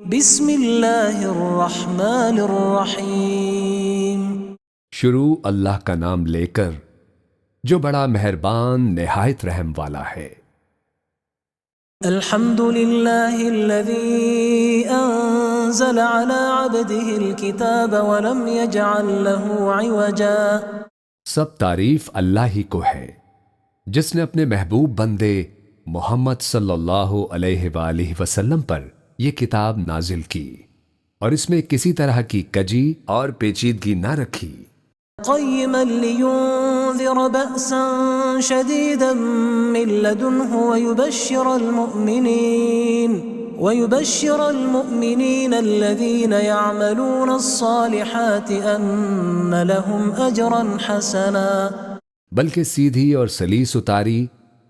بسم اللہ الرحمن الرحیم۔ شروع اللہ کا نام لے کر جو بڑا مہربان نہایت رحم والا ہے۔ الحمد للہ الذی انزل على عبده الكتاب ولم يجعل له عوجا۔ سب تعریف اللہ ہی کو ہے جس نے اپنے محبوب بندے محمد صلی اللہ علیہ وآلہ وسلم پر یہ کتاب نازل کی اور اس میں کسی طرح کی کجی اور پیچیدگی نہ رکھی۔ قیما لینذر بأسا شدیدا من لدنہ ويبشر المؤمنين الذين يعملون الصالحات ان لهم اجرا حسنا۔ بلکہ سیدھی اور سلیس اتاری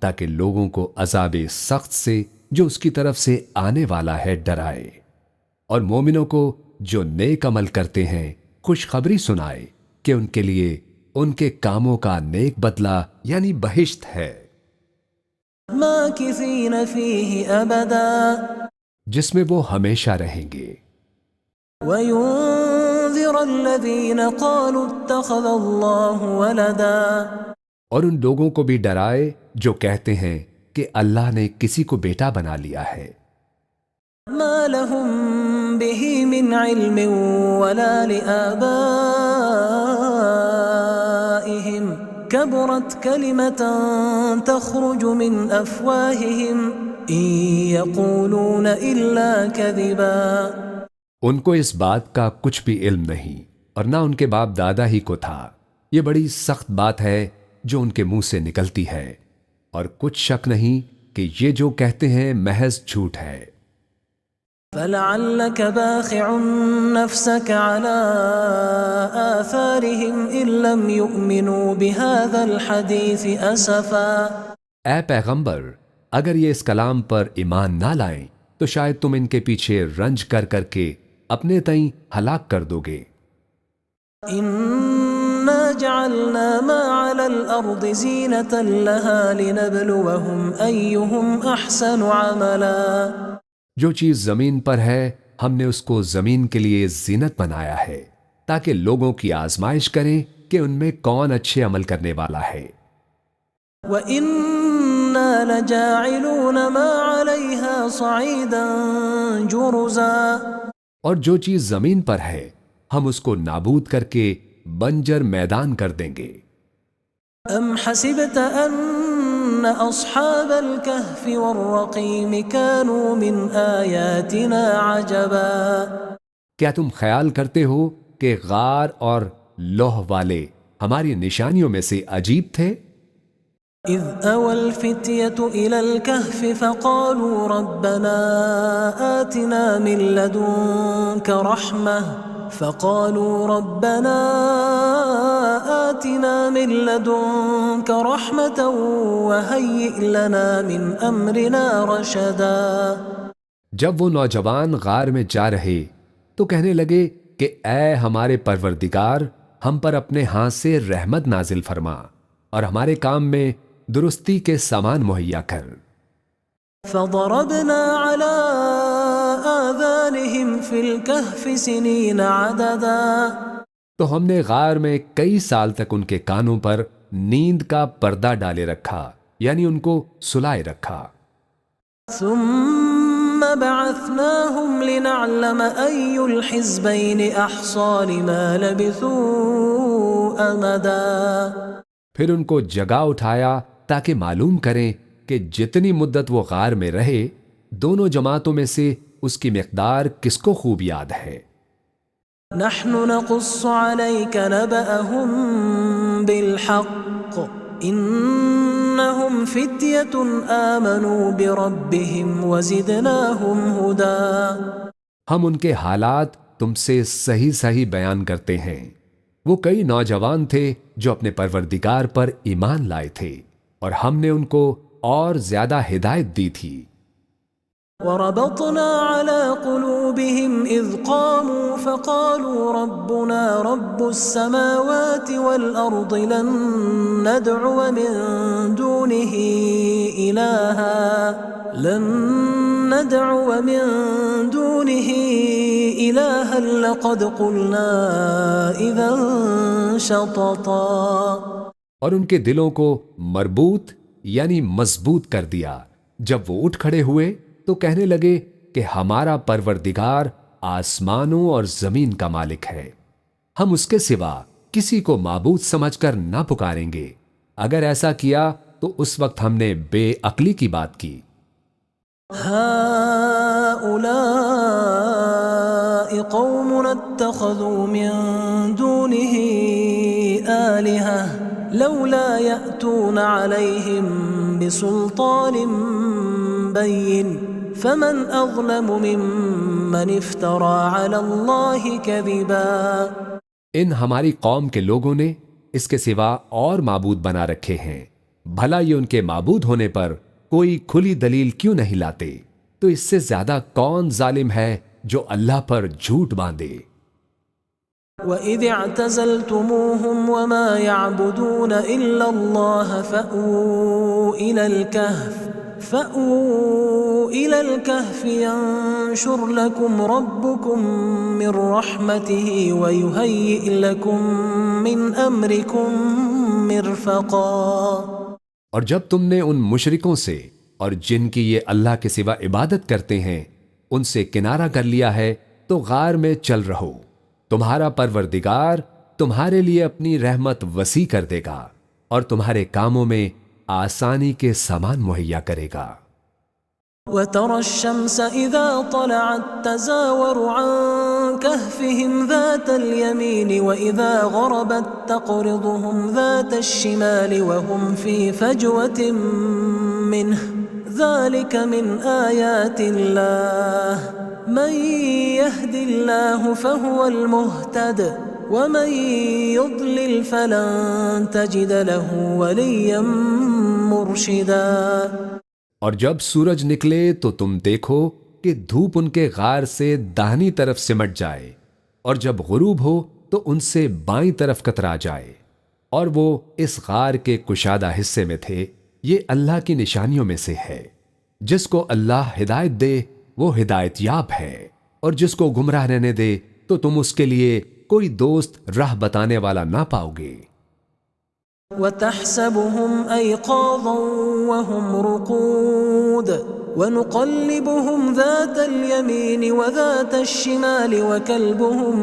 تاکہ لوگوں کو عذاب سخت سے جو اس کی طرف سے آنے والا ہے ڈرائے، اور مومنوں کو جو نیک عمل کرتے ہیں خوشخبری سنائے کہ ان کے لیے ان کے کاموں کا نیک بدلہ یعنی بہشت ہے، ماکثین فیہ ابدا، جس میں وہ ہمیشہ رہیں گے۔ وینذر الذین قالوا اتخذ اللہ ولدا، اور ان لوگوں کو بھی ڈرائے جو کہتے ہیں کہ اللہ نے کسی کو بیٹا بنا لیا ہے۔ ما لهم به من علم ولا لآبائهم كبرت كلمة تخرج من أفواههم إن يقولون إلا كذبا۔ ان کو اس بات کا کچھ بھی علم نہیں اور نہ ان کے باپ دادا ہی کو تھا۔ یہ بڑی سخت بات ہے جو ان کے منہ سے نکلتی ہے، اور کچھ شک نہیں کہ یہ جو کہتے ہیں محض جھوٹ ہے۔ فلعلك باخع نفسك على آثارهم إن لم يؤمنوا بهذا الحديث أسفا۔ اے پیغمبر، اگر یہ اس کلام پر ایمان نہ لائیں تو شاید تم ان کے پیچھے رنج کر کر کے اپنے تئیں ہلاک کر دو گے۔ إنا جعلنا ما على الأرض زينة لها لنبلوهم أيهم أحسن عملا۔ جو چیز زمین پر ہے ہم نے اس کو زمین کے لیے زینت بنایا ہے تاکہ لوگوں کی آزمائش کریں کہ ان میں کون اچھے عمل کرنے والا ہے۔ وَإِنَّا لَجَاعِلُونَ مَا عَلَيْهَا صَعِيدًا جُرُزًا، اور جو چیز زمین پر ہے ہم اس کو نابود کر کے بنجر میدان کر دیں گے۔ أَمْ حَسِبْتَ أَنَّ أَصْحَابَ الْكَهْفِ وَالرَّقِيمِ كَانُوا مِنْ آيَاتِنَا عَجَبًا۔ کیا تم خیال کرتے ہو کہ غار اور لوح والے ہماری نشانیوں میں سے عجیب تھے؟ إِذْ أَوَى الْفِتْيَةُ إِلَى الْكَهْفِ فَقَالُوا رَبَّنَا آتِنَا مِن لَّدُنكَ رَحْمَةً وَهَيِّئْ لَنَا مِنْ أَمْرِنَا رَشَدًا۔ جب وہ نوجوان غار میں جا رہے تو کہنے لگے کہ اے ہمارے پروردگار، ہم پر اپنے ہاتھ سے رحمت نازل فرما اور ہمارے کام میں درستی کے سامان مہیا کر۔ فَضَرَبْنَا عَلَىٰ آذَانِهِمْ فِي الْكَهْفِ سِنِينَ عَدَدًا، تو ہم نے غار میں کئی سال تک ان کے کانوں پر نیند کا پردہ ڈالے رکھا، یعنی ان کو سلائے رکھا۔ ثُمَّ بَعَثْنَاهُمْ لِنَعْلَمَ أَيُّ الْحِزْبَيْنِ أَحْصَىٰ لِمَا لَبِثُوا أَمَدًا، پھر ان کو جگا اٹھایا تاکہ معلوم کریں کہ جتنی مدت وہ غار میں رہے دونوں جماعتوں میں سے اس کی مقدار کس کو خوب یاد ہے۔ نحن نقص عليك نبأهم بالحق انهم فتية آمنوا بربهم وزدناهم هدى۔ ہم ان کے حالات تم سے صحیح صحیح بیان کرتے ہیں۔ وہ کئی نوجوان تھے جو اپنے پروردگار پر ایمان لائے تھے اور ہم نے ان کو اور زیادہ ہدایت دی تھی۔ وربطنا على قلوبهم إذ قاموا فقالوا ربنا رب السماوات والأرض لن ندعو من دونه إلها إلها لقد قلنا إذا شططا. اور ان کے دلوں کو مربوط یعنی مضبوط کر دیا. جب وہ اٹھ کھڑے ہوئے تو کہنے لگے کہ ہمارا پروردگار آسمانوں اور زمین کا مالک ہے، ہم اس کے سوا کسی کو معبود سمجھ کر نہ پکاریں گے. اگر ایسا کیا تو اس وقت ہم نے بے عقلی کی بات کی. هؤلاء قوم اتخذوا من دونه آلهة لولا يأتون عليهم بسلطان بين فمن أظلم ممن افترى على الله كذبا. ان ہماری قوم کے لوگوں نے اس کے سوا اور معبود بنا رکھے ہیں، بھلا یہ ان کے معبود ہونے پر کوئی کھلی دلیل کیوں نہیں لاتے؟ تو اس سے زیادہ کون ظالم ہے جو اللہ پر جھوٹ باندھے. وَإِذِ اعْتَزَلْتُمُوهُمْ وَمَا يَعْبُدُونَ إِلَّا اللَّهَ فَأْوُوا إِلَى الْكَهْفِ يَنشُرْ لَكُمْ رَبُّكُمْ مِنْ رَحْمَتِهِ وَيُهَيِّئْ لَكُمْ مِنْ أَمْرِكُمْ مِرْفَقًا. اور جب تم نے ان مشرکوں سے اور جن کی یہ اللہ کے سوا عبادت کرتے ہیں ان سے کنارہ کر لیا ہے تو غار میں چل رہو، تمہارا پروردگار تمہارے لیے اپنی رحمت وسیع کر دے گا اور تمہارے کاموں میں آسانی کے سامان مہیا کرے گا. وَتَرَى الشَّمْسَ إِذَا طَلَعَتْ تَزَاوَرُ عَنْ كَهْفِهِمْ ذَاتَ الْيَمِينِ وَإِذَا غَرَبَتْ تَقْرِضُهُمْ ذَاتَ الشِّمَالِ وَهُمْ فِي فَجْوَةٍ مِّنْهُ ذَلِكَ مِنْ آيَاتِ اللَّهِ مَنْ يَهْدِ اللَّهُ فَهُوَ الْمُهْتَدِ وَمَنْ يُضْلِلْ فَلَنْ تَجِدَ لَهُ وَلِيًّا مُرْشِدًا. اور جب سورج نکلے تو تم دیکھو کہ دھوپ ان کے غار سے داہنی طرف سمٹ جائے اور جب غروب ہو تو ان سے بائیں طرف کترا جائے، اور وہ اس غار کے کشادہ حصے میں تھے. یہ اللہ کی نشانیوں میں سے ہے. جس کو اللہ ہدایت دے وہ ہدایت یاب ہے، اور جس کو گمراہ رہنے دے تو تم اس کے لیے کوئی دوست راہ بتانے والا نہ پاؤ گے. وَتَحْسَبُهُمْ أَيْقَاظًا وَهُمْ رُقُودٌ وَنُقَلِّبُهُمْ ذَاتَ الْيَمِينِ وَذَاتَ الشِّمَالِ وَكَلْبُهُمْ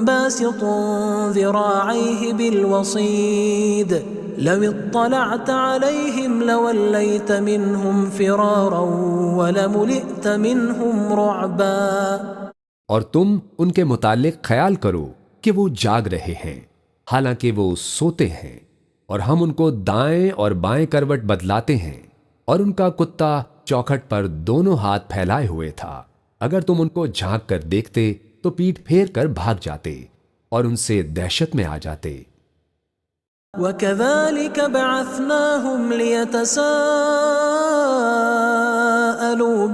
بَاسِطٌ ذِرَاعَيْهِ بِالْوَصِيدِ لَوِ اطَّلَعْتَ عَلَيْهِمْ لَوَلَّيْتَ مِنْهُمْ فِرَارًا وَلَمُلِئْتَ مِنْهُمْ رُعْبًا. اور تم ان کے متعلق خیال کرو کہ وہ جاگ رہے ہیں حالانکہ وہ سوتے ہیں، اور ہم ان کو دائیں اور بائیں کروٹ بدلاتے ہیں، اور ان کا کتا چوکھٹ پر دونوں ہاتھ پھیلائے ہوئے تھا. اگر تم ان کو جھانک کر دیکھتے تو پیٹھ پھیر کر بھاگ جاتے اور ان سے دہشت میں آ جاتے. وَكَذَلِكَ بَعَثْنَاهُمْ لِيَتَسَاءَلُوا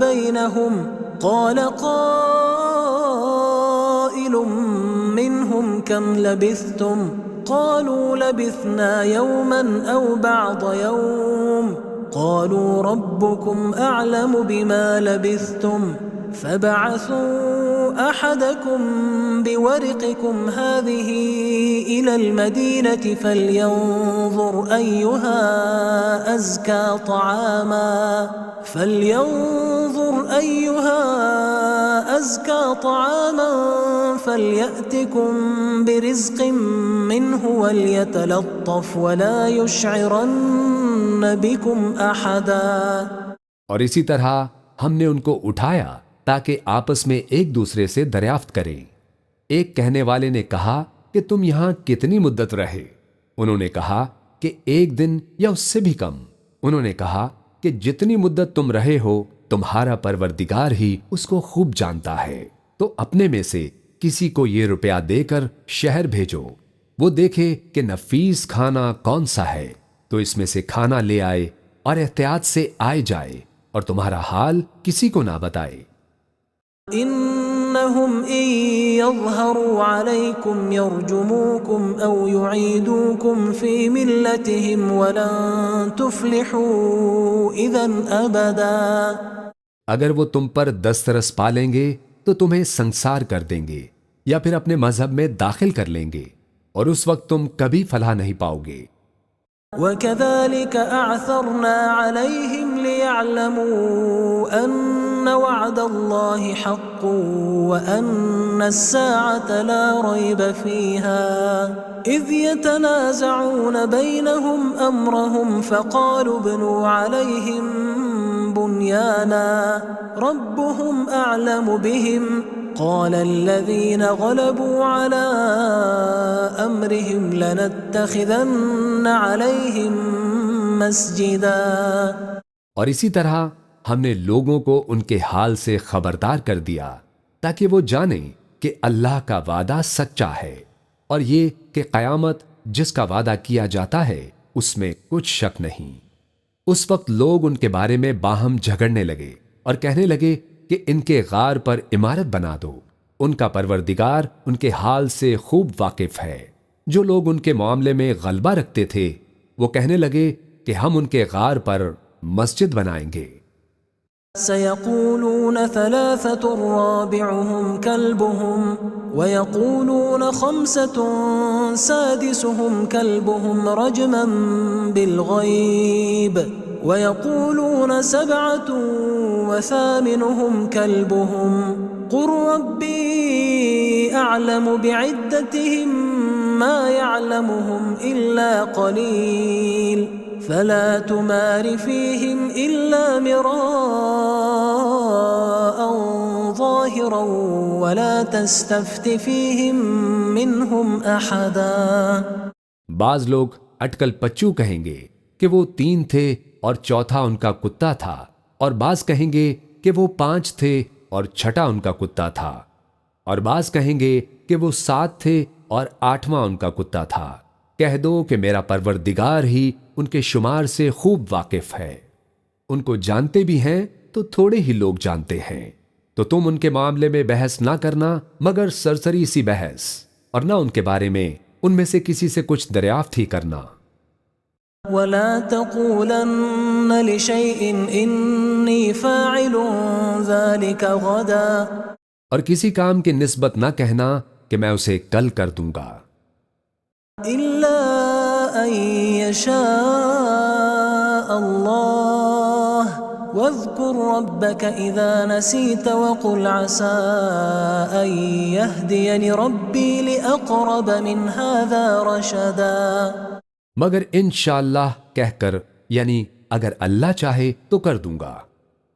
بَيْنَهُمْ قَالَ قَائِلٌ مِّنْهُمْ كَمْ لَبِثْتُمْ قَالُوا لَبِثْنَا يَوْمًا أَوْ بَعْضَ يَوْمٍ قَالُوا رَبُّكُمْ أَعْلَمُ بِمَا لَبِثْتُمْ فَبَعَثُوا أَحَدَكُمْ بِوَرِقِكُمْ هَذِهِ إِلَى الْمَدِينَةِ فَلْيَنظُرْ أَيُّهَا أَزْكَى طَعَامًا فَلْيَأْتِكُمْ بِرِزْقٍ مِّنْهُ وَلْيَتَلَطَّفْ وَلَا يُشْعِرَنَّ بِكُمْ أَحَدًا. اور اسی طرح ہم نے ان کو اٹھایا تاکہ آپس میں ایک دوسرے سے دریافت کریں. ایک کہنے والے نے کہا کہ تم یہاں کتنی مدت رہے؟ انہوں نے کہا کہ 1 دن یا اس سے بھی کم. انہوں نے کہا کہ جتنی مدت تم رہے ہو تمہارا پروردگار ہی اس کو خوب جانتا ہے. تو اپنے میں سے کسی کو یہ روپیہ دے کر شہر بھیجو، وہ دیکھے کہ نفیس کھانا کون سا ہے تو اس میں سے کھانا لے آئے اور احتیاط سے آئے جائے اور تمہارا حال کسی کو نہ بتائے. إنهم إن يظهروا عليكم يرجموكم أو يعيدوكم في ملتهم ولن تفلحوا إذن أبدا. اگر وہ تم پر دسترس پالیں گے تو تمہیں سنسار کر دیں گے یا پھر اپنے مذہب میں داخل کر لیں گے، اور اس وقت تم کبھی فلاح نہیں پاؤ گے۔ وَكَذَلِكَ أَعْثَرْنَا عَلَيْهِمْ لِيَعْلَمُوا أَنَّ وَعْدَ اللَّهِ حَقٌّ وَأَنَّ السَّاعَةَ لَا رَيْبَ فِيهَا إِذْ يَتَنَازَعُونَ بَيْنَهُمْ أَمْرَهُمْ فَقَالُوا ابْنُوا عَلَيْهِمْ بُنْيَانًا رَبُّهُمْ أَعْلَمُ بِهِمْ قال الذين غلبوا على أمرهم لنتخذن عليهم مسجدا۔ اور اسی طرح ہم نے لوگوں کو ان کے حال سے خبردار کر دیا تاکہ وہ جانیں کہ اللہ کا وعدہ سچا ہے، اور یہ کہ قیامت جس کا وعدہ کیا جاتا ہے اس میں کچھ شک نہیں۔ اس وقت لوگ ان کے بارے میں باہم جھگڑنے لگے اور کہنے لگے کہ ان کے غار پر عمارت بنا دو، ان کا پروردگار ان کے حال سے خوب واقف ہے۔ جو لوگ ان کے معاملے میں غلبہ رکھتے تھے وہ کہنے لگے کہ ہم ان کے غار پر مسجد بنائیں گے۔ سيقولون ثلاثة رابعهم كلبهم ويقولون خمسة سادسهم كلبهم رجما بالغيب ويقولون سبعة وثامنهم كلبهم قل ربي أعلم بعدتهم ما يعلمهم إلا قليل فلا تمار فيهم إلا مراء ظاهرا ولا تستفت فيهم منهم أحدا۔ بعض لوگ اٹکل پچو کہیں گے کہ وہ 3 تھے اور چوتھا ان کا کتا تھا، اور بعض کہیں گے کہ وہ 5 تھے اور چھٹا ان کا کتا تھا، اور بعض کہیں گے کہ وہ 7 تھے اور 8واں ان کا کتا تھا۔ کہہ دو کہ میرا پروردگار ہی ان کے شمار سے خوب واقف ہے، ان کو جانتے بھی ہیں تو تھوڑے ہی لوگ جانتے ہیں۔ تو تم ان کے معاملے میں بحث نہ کرنا مگر سرسری سی بحث، اور نہ ان کے بارے میں ان میں سے کسی سے کچھ دریافت ہی کرنا۔ وَلَا تَقُولَنَّ لِشَيْءٍ إِنِّي فَاعِلٌ ذَلِكَ غَدًا، اور کسی کام کی نسبت نہ کہنا کہ میں اسے کل کر دوں گا، إِلَّا أَن يَشَاءَ اللَّهُ وَاذْكُرْ رَبَّكَ إِذَا نَسِيتَ وَقُلْ عَسَىٰ أَن يَهْدِيَنِ رَبِّي لِأَقْرَبَ مِنْ هَٰذَا رَشَدًا، مگر انشاءاللہ کہہ کر، یعنی اگر اللہ چاہے تو کر دوں گا،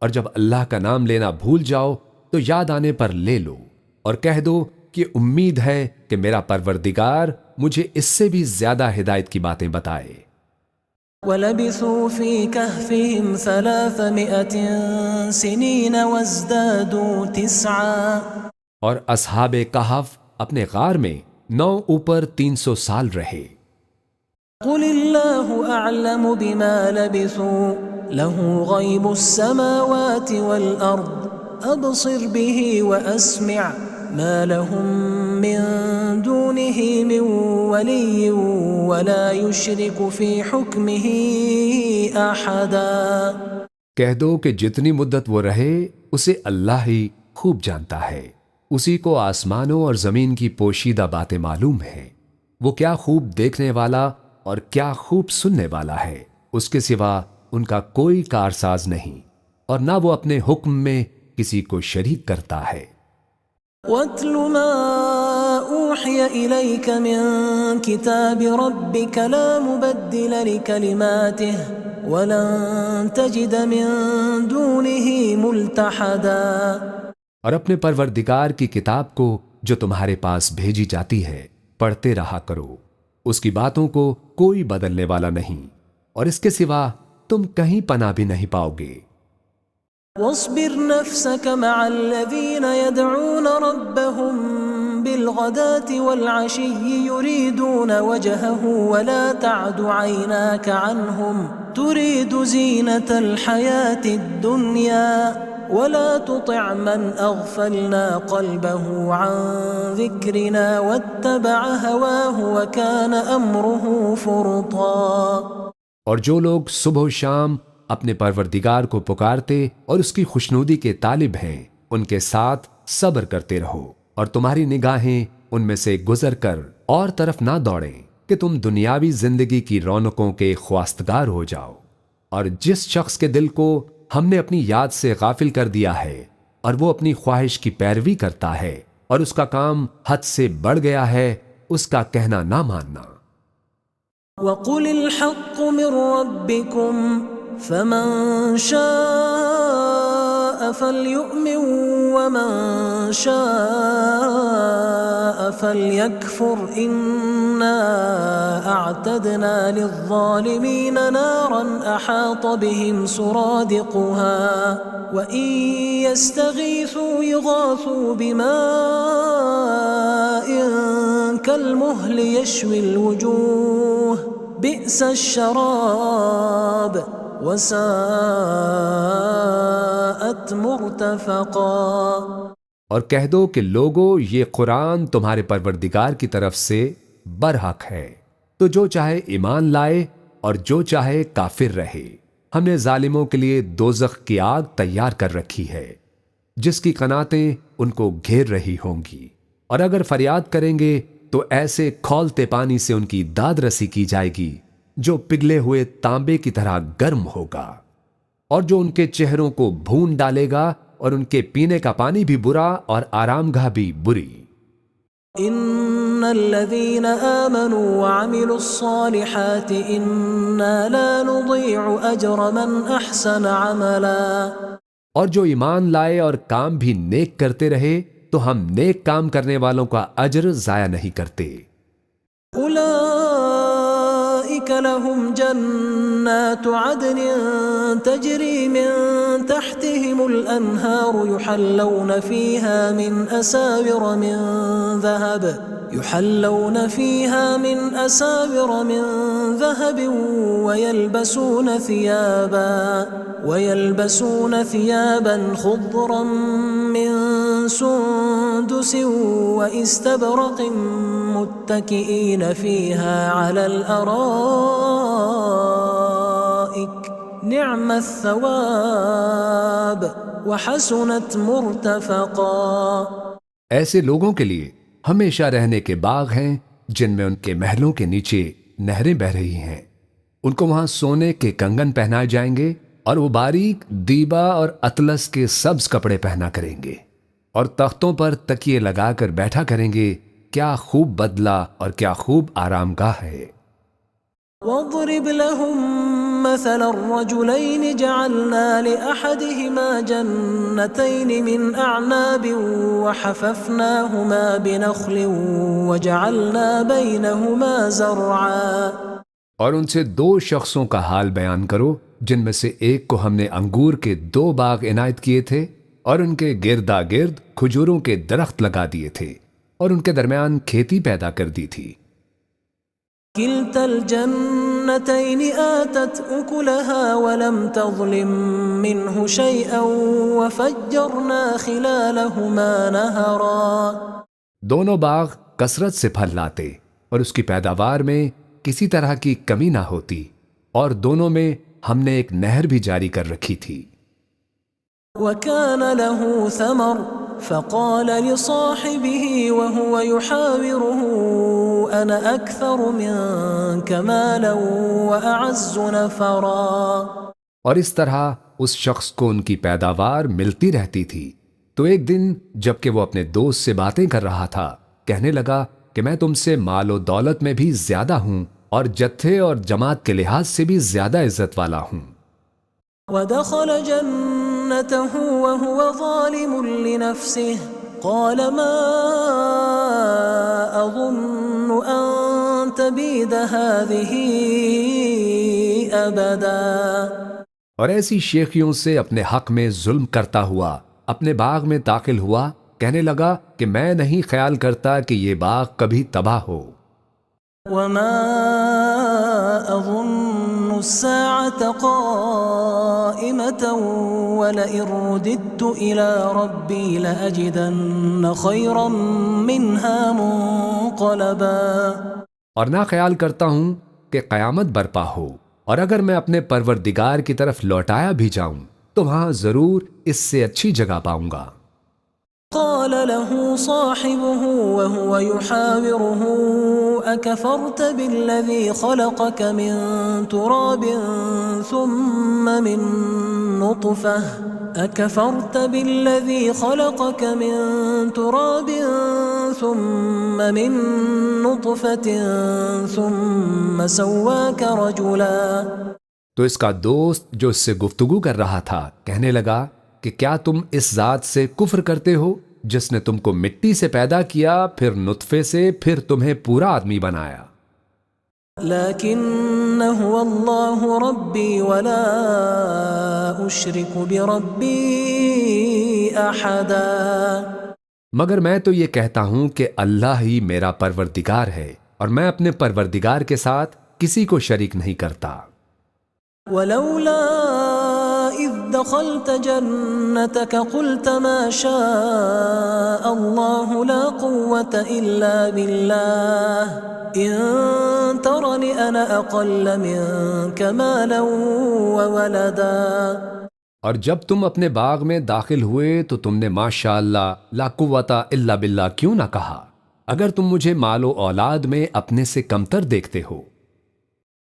اور جب اللہ کا نام لینا بھول جاؤ تو یاد آنے پر لے لو، اور کہہ دو کہ امید ہے کہ میرا پروردگار مجھے اس سے بھی زیادہ ہدایت کی باتیں بتائے۔ وَلَبِثُوا فِي كَهْفِهِمْ 300 سِنِينَ وَازْدَادُوا 9، اور اصحاب کہف اپنے غار میں 9 اوپر 300 سال رہے۔ قُلِ اللَّهُ أَعْلَمُ بِمَا لَبِثُوا لَهُ غَيْبُ السَّمَاوَاتِ وَالْأَرْضِ أَبْصِرْ بِهِ وَأَسْمِعْ مَا لَهُم مِّن دُونِهِ مِن وَلِيٍّ وَلَا يُشْرِكُ فِي حُكْمِهِ أَحَدًا۔ کہہ دو کہ جتنی مدت وہ رہے اسے اللہ ہی خوب جانتا ہے، اسی کو آسمانوں اور زمین کی پوشیدہ باتیں معلوم ہیں، وہ کیا خوب دیکھنے والا اور کیا خوب سننے والا ہے، اس کے سوا ان کا کوئی کارساز نہیں، اور نہ وہ اپنے حکم میں کسی کو شریک کرتا ہے۔ وَاتْلُ مَا أُوحِيَ إِلَيْكَ مِن كِتَابِ رَبِّكَ لَا مُبَدِّلَ لِكَلِمَاتِهِ وَلَن تَجِدَ مِن دُونِهِ مُلْتَحَدًا۔ اور اپنے پروردگار کی کتاب کو جو تمہارے پاس بھیجی جاتی ہے پڑھتے رہا کرو، اس کی باتوں کو کوئی بدلنے والا نہیں، اور اس کے سوا تم کہیں پناہ بھی نہیں پاؤ گے۔ واصبر نفسك مع الذين يدعون ربهم بالغداة والعشي يريدون وجهه ولا تعد عيناك عنهم تريد زينة الحياة الدنيا ولا تطع من أغفلنا قلبه عن ذكرنا واتبع هواه وكان أمره فرطا۔ اور جو لوگ صبح و شام اپنے پروردگار کو پکارتے اور اس کی خوشنودی کے طالب ہیں، ان کے ساتھ صبر کرتے رہو اور تمہاری نگاہیں ان میں سے گزر کر اور طرف نہ دوڑیں کہ تم دنیاوی زندگی کی رونقوں کے خواستگار ہو جاؤ۔ اور جس شخص کے دل کو ہم نے اپنی یاد سے غافل کر دیا ہے اور وہ اپنی خواہش کی پیروی کرتا ہے اور اس کا کام حد سے بڑھ گیا ہے، اس کا کہنا نہ ماننا۔ وَقُلِ الْحَقُّ مِنْ رَبِّكُمْ فَمَنْ شَاءَ فَلْيُؤْمِنْ وَمَنْ شَاءَ فَلْيَكْفُرْ إِنَّا أَعْتَدْنَا لِلظَّالِمِينَ نَارًا أَحَاطَ بِهِمْ سُرَادِقُهَا وَإِنْ يَسْتَغِيثُوا يُغَاثُوا بِمَاءٍ كَالْمُهْلِ يَشْوِي الْوُجُوهَ بئس الشراب وساءت مرتفقا۔ اور کہہ دو کہ لوگو یہ قرآن تمہارے پروردگار کی طرف سے برحق ہے، تو جو چاہے ایمان لائے اور جو چاہے کافر رہے۔ ہم نے ظالموں کے لیے دوزخ کی آگ تیار کر رکھی ہے جس کی قناتیں ان کو گھیر رہی ہوں گی، اور اگر فریاد کریں گے تو ایسے کھولتے پانی سے ان کی داد رسی کی جائے گی جو پگھلے ہوئے تانبے کی طرح گرم ہوگا، اور جو ان کے چہروں کو بھون ڈالے گا، اور ان کے پینے کا پانی بھی برا اور آرام گاہ بھی بری۔ ان الذين آمنوا وعملوا الصالحات انا لا نضيع اجر من احسن عملا۔ اور جو ایمان لائے اور کام بھی نیک کرتے رہے تو ہم نیک کام کرنے والوں کا اجر ضائع نہیں کرتے۔ اولئک لهم جنات عدن تجری من تحتهم الانہار يحلون فيها من اساور من ذهب ويلبسون ثيابا خضرا من سندس واستبرق متكئين فيها على الارائك نعم الثواب وحسنت مرتفقا۔ ایسے لوگوں کے لیے ہمیشہ رہنے کے باغ ہیں جن میں ان کے محلوں کے نیچے نہریں بہ رہی ہیں، ان کو وہاں سونے کے کنگن پہنائے جائیں گے اور وہ باریک دیبا اور اطلس کے سبز کپڑے پہنا کریں گے، اور تختوں پر تکیے لگا کر بیٹھا کریں گے۔ کیا خوب بدلہ اور کیا خوب آرام گاہ ہے۔ وَاضْرِبْ لَهُمْ مَثَلَ الرَّجُلَيْنِ جَعَلْنَا لِأَحَدِهِمَا جَنَّتَيْنِ مِنْ أَعْنَابٍ وَحَفَفْنَاهُمَا بِنَخْلٍ وَجَعَلْنَا بَيْنَهُمَا زَرْعًا۔ اور ان سے دو شخصوں کا حال بیان کرو جن میں سے ایک کو ہم نے انگور کے 2 باغ عنایت کیے تھے اور ان کے گردا گرد کھجوروں کے درخت لگا دیے تھے اور ان کے درمیان کھیتی پیدا کر دی تھی۔ كلتا الجنتين آتت أكلها ولم تظلم منه شيئا وفجرنا خلالهما نهرا۔ دونوں باغ کثرت سے پھل لاتے اور اس کی پیداوار میں کسی طرح کی کمی نہ ہوتی، اور دونوں میں ہم نے ایک نہر بھی جاری کر رکھی تھی۔ وكان له ثمر فقال لصاحبه وهو يحاوره أنا أكثر منك مالا وأعز نفرا۔ اور اس طرح اس شخص کو ان کی پیداوار ملتی رہتی تھی، تو ایک دن جب کہ وہ اپنے دوست سے باتیں کر رہا تھا، کہنے لگا کہ میں تم سے مال و دولت میں بھی زیادہ ہوں اور جتھے اور جماعت کے لحاظ سے بھی زیادہ عزت والا ہوں۔ ودخل جنته وهو ظالم لنفسه قال ما أظن أن تبيد هذه أبدا۔ اور ایسی شیخیوں سے اپنے حق میں ظلم کرتا ہوا اپنے باغ میں داخل ہوا، کہنے لگا کہ میں نہیں خیال کرتا کہ یہ باغ کبھی تباہ ہو۔ وما أظن الساعة قائمة ولئن رددت إلى ربي لأجدن خيرا منها منقلبا۔ اور نہ خیال کرتا ہوں کہ قیامت برپا ہو، اور اگر میں اپنے پروردگار کی طرف لوٹایا بھی جاؤں تو وہاں ضرور اس سے اچھی جگہ پاؤں گا۔ قال قال له صاحبه وهو يحاوره أكفرت بالذي خلقك من تراب ثم من نطفة أكفرت بالذي خلقك من تراب ثم من نطفة ثم سواك رجلا. تو اس کا دوست جو اس سے گفتگو کر رہا تھا کہنے لگا کہ کیا تم اس ذات سے کفر کرتے ہو جس نے تم کو مٹی سے پیدا کیا، پھر نطفے سے، پھر تمہیں پورا آدمی بنایا. لكن هو الله ربي ولا أشرك بربي أحدا. مگر میں تو یہ کہتا ہوں کہ اللہ ہی میرا پروردگار ہے اور میں اپنے پروردگار کے ساتھ کسی کو شریک نہیں کرتا. ولولا إذ دخلت جنتك قلت ما شاء الله لا قوة إلا بالله إن ترني أنا أقل منك مالا وولدا. اور جب تم اپنے باغ میں داخل ہوئے تو تم نے ماشاء اللہ لا قوت الا باللہ کیوں نہ کہا اگر تم مجھے مال و اولاد میں اپنے سے کمتر دیکھتے ہو.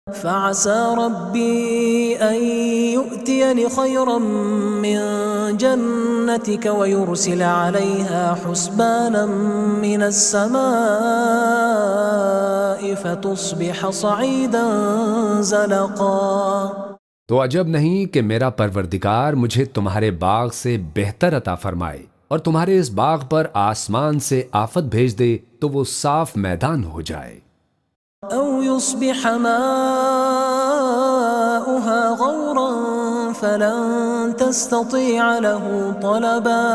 فعسى ربي أن يؤتيني خيرا من جنتك ويرسل عليها حسبانا من السماء فتصبح صعيدا زلقا. تو عجب نہیں کہ میرا پروردگار مجھے تمہارے باغ سے بہتر عطا فرمائے اور تمہارے اس باغ پر آسمان سے آفت بھیج دے تو وہ صاف میدان ہو جائے. أو يصبح ماؤها غورا فلن تستطيع له طلبا.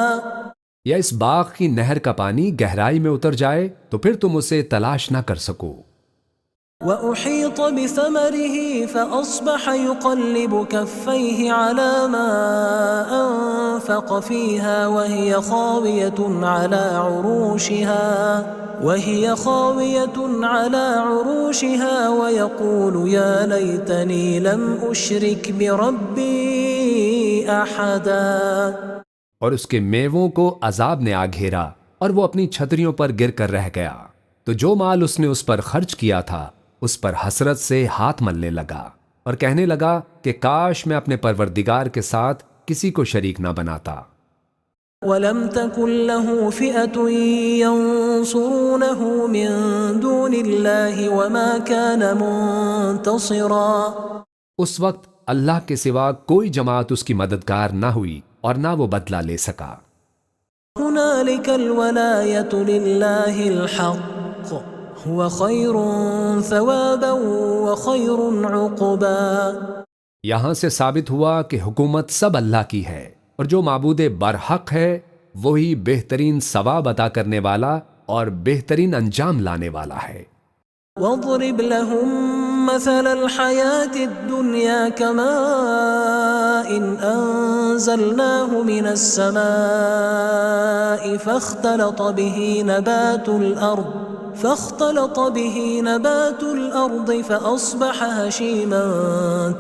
یا اس باغ کی نہر کا پانی گہرائی میں اتر جائے تو پھر تم اسے تلاش نہ کر سکو. وأحيط بثمره فأصبح يقلب كفيه على ما أنفق فيها وهي خاوية على عروشها ويقول يا ليتني لم أشرك بربي أحدا. اور اس کے میووں کو عذاب نے آ گھیرا اور وہ اپنی چھتریوں پر گر کر رہ گیا. تو جو مال اس نے اس پر خرچ کیا تھا اس پر حسرت سے ہاتھ ملنے لگا اور کہنے لگا کہ کاش میں اپنے پروردگار کے ساتھ کسی کو شریک نہ بناتا. وَلَمْ تَكُنْ لَهُ فِئَةٌ يَنْصُرُونَهُ مِنْ دُونِ اللَّهِ وَمَا كَانَ مُنْتَصِرًا. اس وقت اللہ کے سوا کوئی جماعت اس کی مددگار نہ ہوئی اور نہ وہ بدلہ لے سکا. هُنَالِكَ الْوَلَایَةُ لِلَّهِ الْحَقِّ هُوَ خَيْرٌ ثَوَابًا وَخَيْرٌ عُقْبًا. یہاں سے ثابت ہوا کہ حکومت سب اللہ کی ہے اور جو معبود برحق ہے وہی بہترین ثواب عطا کرنے والا اور بہترین انجام لانے والا ہے. وَاضْرِبْ لَهُم مَّثَلَ الْحَيَاةِ الدُّنْيَا كَمَاءٍ أَنزَلْنَاهُ مِنَ السَّمَاءِ فاختلط به نبات الأرض فأصبح هشيما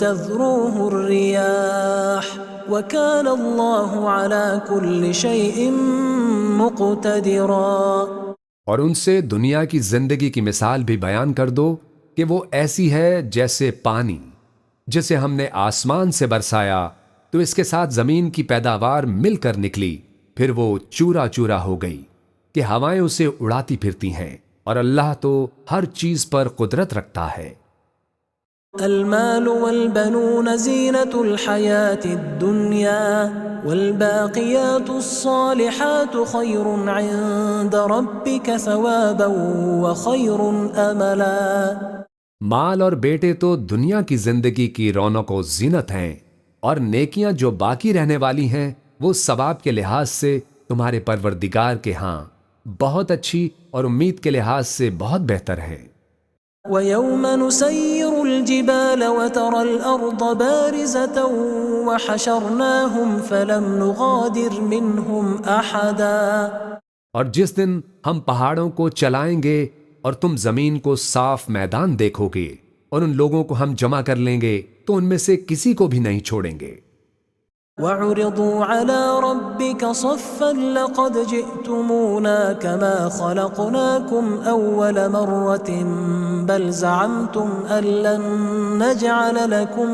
تذروه الرياح وكان الله على كل شيء مقتدرا. اور ان سے دنیا کی زندگی کی مثال بھی بیان کر دو کہ وہ ایسی ہے جیسے پانی جسے ہم نے آسمان سے برسایا تو اس کے ساتھ زمین کی پیداوار مل کر نکلی، پھر وہ چورا چورا ہو گئی کہ ہوائیں اسے اڑاتی پھرتی ہیں، اور اللہ تو ہر چیز پر قدرت رکھتا ہے. المال والبنون زینة الحیاة الدنیا والباقیات الصالحات خیر عند ربک ثوابا وخیر املا. مال اور بیٹے تو دنیا کی زندگی کی رونق و زینت ہیں، اور نیکیاں جو باقی رہنے والی ہیں وہ ثواب کے لحاظ سے تمہارے پروردگار کے ہاں بہت اچھی اور امید کے لحاظ سے بہت بہتر ہے. وَيَوْمَ نُسَيِّرُ الْجِبَالَ وَتَرَى الْأَرْضَ بَارِزَةً وَحَشَرْنَاهُمْ فَلَمْ نُغَادِرْ مِنْهُمْ أَحَدًا. اور جس دن ہم پہاڑوں کو چلائیں گے اور تم زمین کو صاف میدان دیکھو گے اور ان لوگوں کو ہم جمع کر لیں گے تو ان میں سے کسی کو بھی نہیں چھوڑیں گے. وعرضوا على ربك صفا لقد جئتمونا كما خلقناكم أول مرة بل زعمتم أن لن نجعل لكم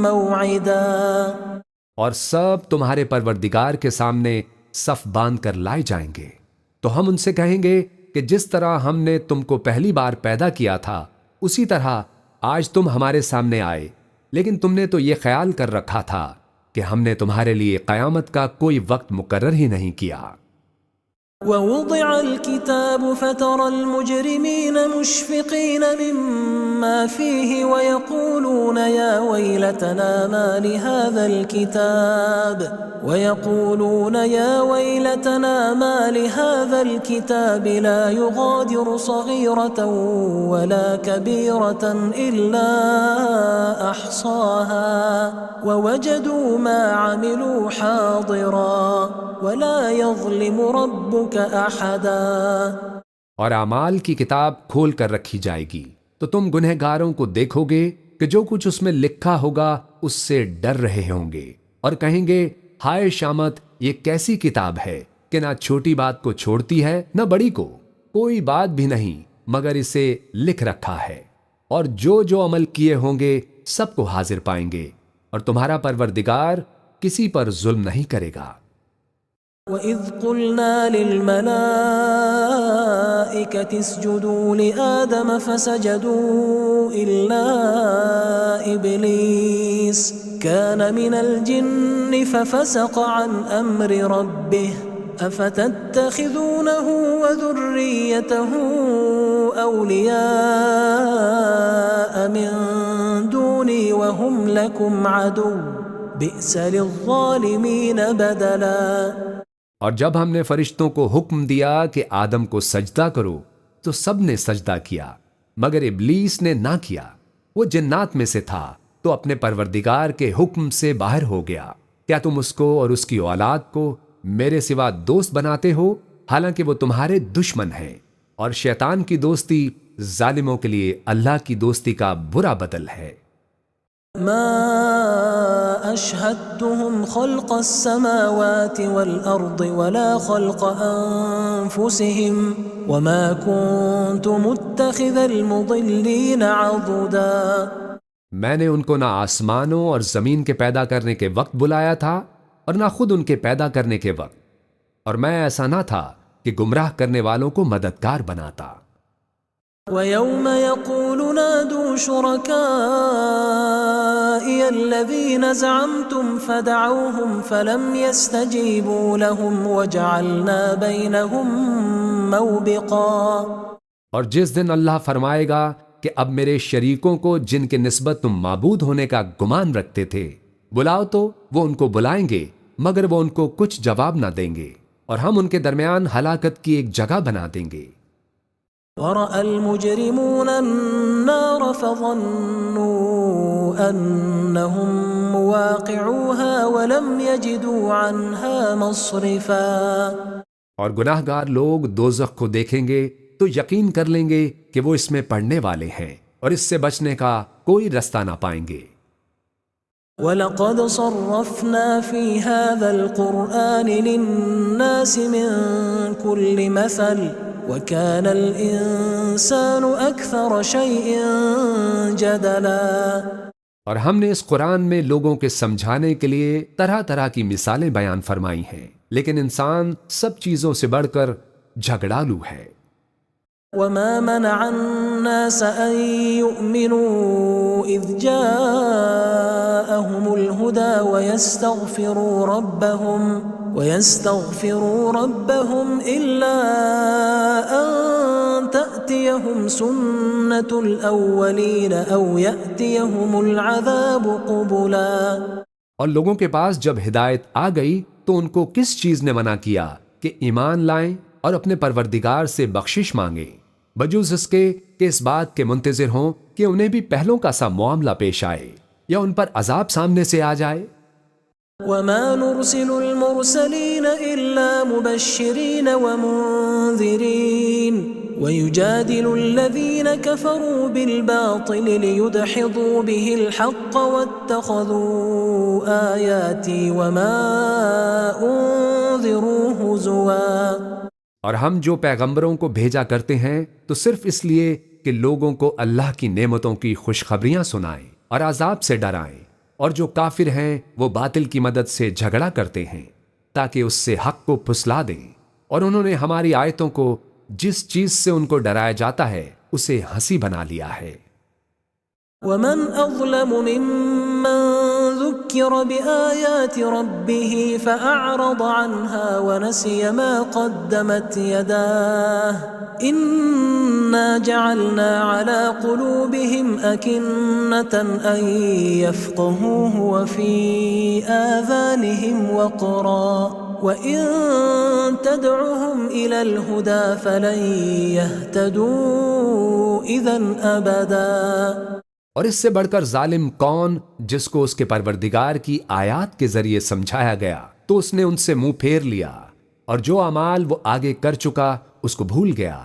موعدا. اور سب تمہارے پروردگار کے سامنے صف باندھ کر لائے جائیں گے تو ہم ان سے کہیں گے کہ جس طرح ہم نے تم کو پہلی بار پیدا کیا تھا اسی طرح آج تم ہمارے سامنے آئے، لیکن تم نے تو یہ خیال کر رکھا تھا کہ ہم نے تمہارے لیے قیامت کا کوئی وقت مقرر ہی نہیں کیا. ووضع الكتاب فترى المجرمين مشفقين مما فيه ويقولون يا ويلتنا ما لهذا الكتاب لا يغادر صغيرة ولا كبيرة إلا أحصاها ووجدوا ما عملوا حاضرا ولا يظلم ربك احدا. اور اعمال کی کتاب کھول کر رکھی جائے گی تو تم گنہگاروں کو دیکھو گے کہ جو کچھ اس میں لکھا ہوگا اس سے ڈر رہے ہوں گے اور کہیں گے ہائے شامت، یہ کیسی کتاب ہے کہ نہ چھوٹی بات کو چھوڑتی ہے نہ بڑی کو، کوئی بات بھی نہیں مگر اسے لکھ رکھا ہے، اور جو جو عمل کیے ہوں گے سب کو حاضر پائیں گے، اور تمہارا پروردگار کسی پر ظلم نہیں کرے گا. وَإِذْ قُلْنَا لِلْمَلَائِكَةِ اسْجُدُوا لِآدَمَ فَسَجَدُوا إِلَّا إِبْلِيسَ كَانَ مِنَ الْجِنِّ فَفَسَقَ عَنْ أَمْرِ رَبِّهِ أَفَتَتَّخِذُونَهُ وَذُرِّيَّتَهُ أَوْلِيَاءَ مِن دُونِي وَهُمْ لَكُمْ عَدُوٌّ بِئْسَ لِلظَّالِمِينَ بَدَلًا. اور جب ہم نے فرشتوں کو حکم دیا کہ آدم کو سجدہ کرو تو سب نے سجدہ کیا مگر ابلیس نے نہ کیا، وہ جنات میں سے تھا تو اپنے پروردگار کے حکم سے باہر ہو گیا. کیا تم اس کو اور اس کی اولاد کو میرے سوا دوست بناتے ہو حالانکہ وہ تمہارے دشمن ہیں، اور شیطان کی دوستی ظالموں کے لیے اللہ کی دوستی کا برا بدل ہے. ما أشهدتهم خلق السماوات والأرض ولا خلق أنفسهم وما كنت متخذ المضلين عضدا. میں نے ان کو نہ آسمانوں اور زمین کے پیدا کرنے کے وقت بلایا تھا اور نہ خود ان کے پیدا کرنے کے وقت، اور میں ایسا نہ تھا کہ گمراہ کرنے والوں کو مددگار بناتا. وَيَوْمَ يَقُولُ نَادُوا شُرَكَائِيَ الَّذِينَ زَعَمْتُمْ فَدَعَوْهُمْ فَلَمْ يَسْتَجِيبُوا لَهُمْ وَجَعَلْنَا بَيْنَهُمْ مَوْبِقًا. اور جس دن اللہ فرمائے گا کہ اب میرے شریکوں کو جن کے نسبت تم معبود ہونے کا گمان رکھتے تھے بلاؤ، تو وہ ان کو بلائیں گے مگر وہ ان کو کچھ جواب نہ دیں گے، اور ہم ان کے درمیان ہلاکت کی ایک جگہ بنا دیں گے. وَرَأَى الْمُجْرِمُونَ النَّارَ فَظَنُّوا أَنَّهُمْ مُوَاقِعُوهَا وَلَمْ يَجِدُوا عَنْهَا مَصْرِفًا. اور گناہ گار لوگ دوزخ کو دیکھیں گے تو یقین کر لیں گے کہ وہ اس میں پڑنے والے ہیں، اور اس سے بچنے کا کوئی رستہ نہ پائیں گے. وَلَقَدْ صَرَّفْنَا فِي هَذَا الْقُرْآنِ لِلنَّاسِ مِنْ كُلِّ مَثَلٍ وَكَانَ الْإِنسَانُ أَكْثَرَ شَيْءٍ جَدَلًا. اور ہم نے اس قرآن میں لوگوں کے سمجھانے کے لیے طرح طرح کی مثالیں بیان فرمائی ہیں، لیکن انسان سب چیزوں سے بڑھ کر جھگڑالو ہے. وَمَا مَنَعَ النَّاسَ أَن يُؤْمِنُوا إِذْ جَاءَهُمُ الْهُدَى وَيَسْتَغْفِرُوا رَبَّهُمْ إِلَّا أَن تَأْتِيَهُمْ سُنَّةُ الْأَوَّلِينَ أَوْ يَأْتِيَهُمُ الْعَذَابُ قُبُلًا. اور لوگوں کے پاس جب ہدایت آ گئی تو ان کو کس چیز نے منع کیا کہ ایمان لائیں اور اپنے پروردگار سے بخشش مانگیں، بجوز اس کے کہ اس بات کے منتظر ہوں کہ انہیں بھی پہلوں کا سا معاملہ پیش آئے یا ان پر عذاب سامنے سے آ جائے. وَمَا نُرْسِلُ الْمُرْسَلِينَ إِلَّا مُبَشِّرِينَ وَمُنذِرِينَ ويجادل الذين كفروا بالباطل ليدحضوا به الحق واتخذوا آياتي وما أنذروا هزوا۔ اور ہم جو پیغمبروں کو بھیجا کرتے ہیں تو صرف اس لیے کہ لوگوں کو اللہ کی نعمتوں کی خوشخبریاں سنائیں اور عذاب سے ڈرائیں، اور جو کافر ہیں وہ باطل کی مدد سے جھگڑا کرتے ہیں تاکہ اس سے حق کو پھسلا دیں، اور انہوں نے ہماری آیتوں کو جس چیز سے ان کو ڈرایا جاتا ہے اسے ہنسی بنا لیا ہے۔ ومن أظلم ممن ذكر بآيات ربه فأعرض عنها ونسي ما قدمت يداه إنا جعلنا على قلوبهم أكنة أن يفقهوه وفي آذانهم وقرا وإن تدعهم إلى الهدى فلن يهتدوا إذن أبدا۔ اور اس سے بڑھ کر ظالم کون جس کو اس کے پروردگار کی آیات کے ذریعے سمجھایا گیا تو اس نے ان سے منہ پھیر لیا، اور جو اعمال وہ آگے کر چکا اس کو بھول گیا۔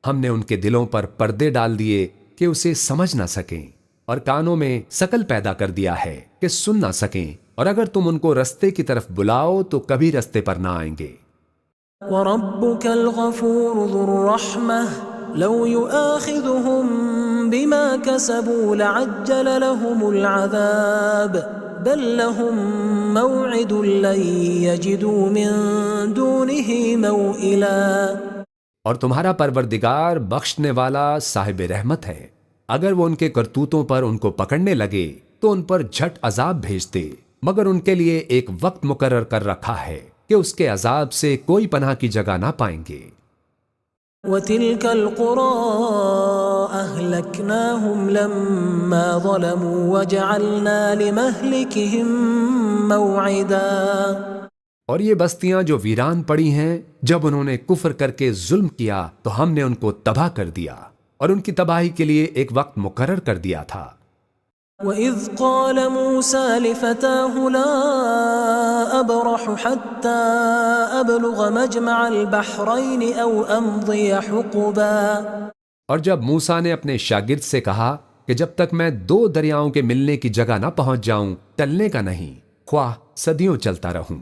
ہم نے ان کے دلوں پر پردے ڈال دیے کہ اسے سمجھ نہ سکیں، اور کانوں میں سکل پیدا کر دیا ہے کہ سن نہ سکیں، اور اگر تم ان کو رستے کی طرف بلاؤ تو کبھی رستے پر نہ آئیں گے۔ وَرَبُّكَ الْغَفُورُ ذُو الرَّحْمَةِ لَوْ يُؤَاخِذُهُم بِمَا كَسَبُوا لَعَجَّلَ لَهُمُ الْعَذَابَ بَل لَّهُم مَّوْعِدٌ لَّن يَجِدُوا مِن دُونِهِ مَوْئِلًا۔ اور تمہارا پروردگار بخشنے والا صاحب رحمت ہے، اگر وہ ان کے کرتوتوں پر ان کو پکڑنے لگے تو ان پر جھٹ عذاب بھیج دے، مگر ان کے لیے ایک وقت مقرر کر رکھا ہے کہ اس کے عذاب سے کوئی پناہ کی جگہ نہ پائیں گے۔ وَتِلْكَ الْقُرَىٰ أَهْلَكْنَاهُمْ لَمَّا ظَلَمُوا وَجَعَلْنَا لِمَهْلِكِهِم مَّوْعِدًا۔ اور یہ بستیاں جو ویران پڑی ہیں، جب انہوں نے کفر کر کے ظلم کیا تو ہم نے ان کو تباہ کر دیا، اور ان کی تباہی کے لیے ایک وقت مقرر کر دیا تھا۔ وَإِذْ قَالَ مُوسَىٰ لِفَتَاهُ لَا أَبْرَحُ حَتَّىٰ أَبْلُغَ مَجْمَعَ الْبَحْرَيْنِ أَوْ أَمْضِيَ حُقُبًا۔ اور جب موسیٰ نے اپنے شاگرد سے کہا کہ جب تک میں 2 دریاؤں کے ملنے کی جگہ نہ پہنچ جاؤں ٹلنے کا نہیں، خواہ صدیوں چلتا رہوں۔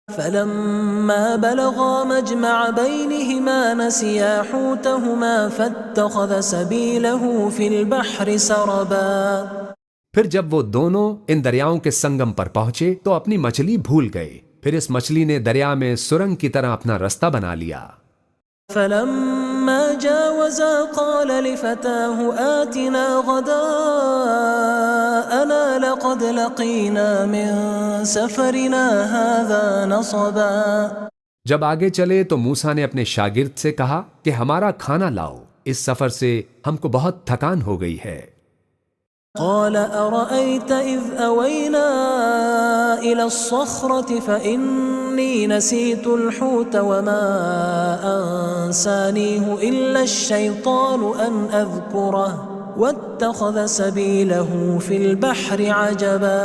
فَلَمَّا بَلَغَا مَجْمَعَ بَيْنِهِمَا نَسِيَا حُوتَهُمَا فَاتَّخَذَ سَبِيلَهُ فِي الْبَحْرِ سَرَبًا۔ پھر جب وہ دونوں ان دریاؤں کے سنگم پر پہنچے تو اپنی مچھلی بھول گئے، پھر اس مچھلی نے دریا میں سرنگ کی طرح اپنا رستہ بنا لیا۔ فَلَمَّا جَاوَزَا قَالَ لِفَتَاهُ آتِنَا غَدَاءَنَا لَقَدْ لَقِينَا مِن سَفَرِنَا هَٰذَا نَصَبًا۔ جب آگے چلے تو موسیٰ نے اپنے شاگرد سے کہا کہ ہمارا کھانا لاؤ، اس سفر سے ہم کو بہت تھکان ہو گئی ہے۔ قال أرأيت إذ أوينا إلى الصخرة فإني نسيت الحوت وما أنسانيه إلا الشيطان أن أذكره واتخذ سبيله في البحر عجبا۔